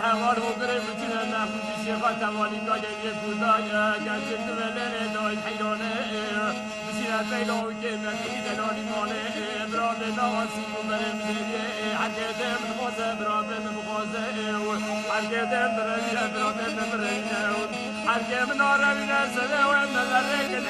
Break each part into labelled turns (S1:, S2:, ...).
S1: هوار حضر بچینه نخوشی شیخا توالی داگه یه کوزای گرچه دوله دای حیرانه بچینه پیدا و که مدهی دلالی مانه براد نواسی و برم دیگه حکه دم خوزه برادم بخوزه حکه دم برمینه برادم برمینه حکه منارمینه سده و مدرکن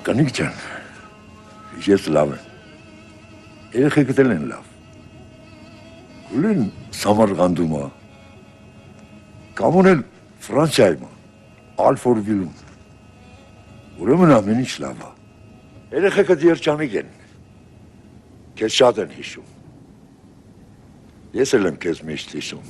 S2: Կնիկ ջան, ես լավ եմ, երեխեքդ էլ են լավ, ուլին Սամարգանդում է, կամոն էլ Ֆրանսիայում է, Ալֆորվիլում, ուրեմն ամեն ինչ լավ է, երեխեքդ երջանիկ են, քեզ շատ են հիշում, ես էլ եմ քեզ միշտ հիշում։